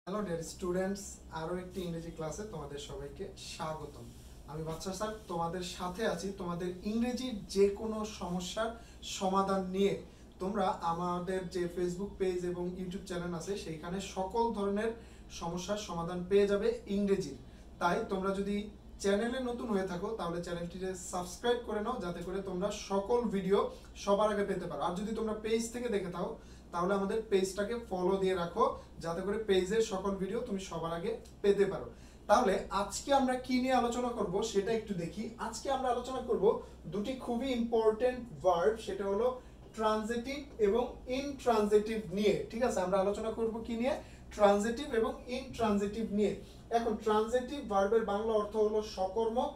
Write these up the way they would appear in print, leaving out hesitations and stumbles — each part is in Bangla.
হ্যালো ডিয়ার স্টুডেন্টস, আরও একটি ইংরেজি ক্লাসে তোমাদের সবাইকে স্বাগতম। আমি বাদশা স্যার তোমাদের সাথে আছি তোমাদের ইংরেজির যে কোনো সমস্যার সমাধান নিয়ে। তোমরা আমাদের যে ফেসবুক পেজ এবং ইউটিউব চ্যানেল আছে সেইখানে সকল ধরনের সমস্যার সমাধান পেয়ে যাবে ইংরেজির। তাই তোমরা যদি চ্যানেলে নতুন হয়ে থাকো তাহলে চ্যানেলটিকে সাবস্ক্রাইব করে নাও, যাতে করে তোমরা সকল ভিডিও সবার আগে পেতে পারো। আর যদি তোমরা পেজ থেকে দেখে থাকো তাহলে আমাদের পেজটাকে ফলো দিয়ে রাখো, যাতে করে পেজের সকল ভিডিও তুমি সবার আগে পেতে পারো। তাহলে আজকে আমরা কি নিয়ে আলোচনা করব সেটা একটু দেখি। আজকে আমরা আলোচনা করব দুটি খুবই ইম্পর্টেন্ট ভার্ব, সেটা হলো ট্রানজিটিভ এবং ইনট্রানজিটিভ নিয়ে। ঠিক আছে, আমরা আলোচনা করব কি নিয়ে? ট্রানজিটিভ এবং ইনট্রানজিটিভ নিয়ে। এখন ট্রানজিটিভ ভার্বের বাংলা অর্থ হলো সকর্মক,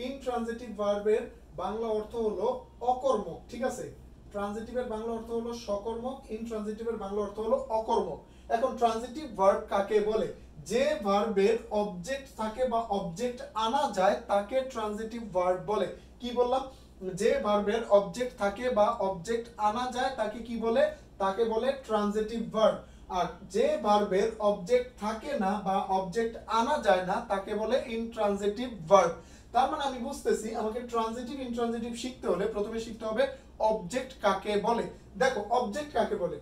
ইনট্রানজিটিভ ভার্বের বাংলা অর্থ হলো অকর্মক। ঠিক আছে, ট্রানজিটিভের বাংলা অর্থ হলো সকর্মক, ইনট্রানজিটিভের বাংলা অর্থ হলো অকর্মক। এখন ট্রানজিটিভ ভার্ব কাকে বলে? যে ভার্বের অবজেক্ট থাকে বা অবজেক্ট আনা যায় তাকে ট্রানজিটিভ ভার্ব বলে। কি বললাম? যে ভার্বের অবজেক্ট থাকে বা অবজেক্ট আনা যায় তাকে কি বলে? তাকে বলে ট্রানজিটিভ ভার্ব। আর যে ভার্বের অবজেক্ট থাকে না বা অবজেক্ট আনা যায় না তাকে বলে ইনট্রানজিটিভ ভার্ব। তার মানে আমি বুঝতেছি আমাকে ট্রানজিটিভ ইনট্রানজিটিভ শিখতে হলে প্রথমে শিখতে হবে অবজেক্ট কাকে বলে। দেখো, অবজেক্ট কাকে বলে?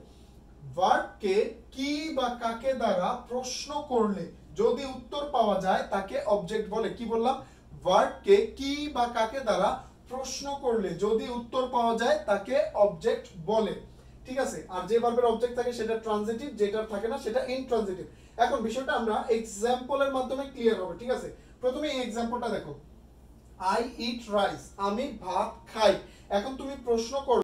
ভার্বকে কি বা কাকে দ্বারা প্রশ্ন করলে যদি উত্তর পাওয়া যায় তাকে অবজেক্ট বলে। কি বললাম? ভার্বকে কি বা কাকে দ্বারা প্রশ্ন করলে যদি উত্তর পাওয়া যায় তাকে অবজেক্ট বলে। ঠিক আছে, আর যে ভার্বের অবজেক্ট থাকে সেটা ট্রানজিটিভ, যেটা থাকে না সেটা ইনট্রানজিটিভ। এখন বিষয়টা আমরা এক্সাম্পলের মাধ্যমে ক্লিয়ার হবে। ঠিক আছে, প্রথমে এই এক্সাম্পলটা দেখো। আই ইট রাইস, আমি ভাত খাই। এখন তুমি প্রশ্ন করো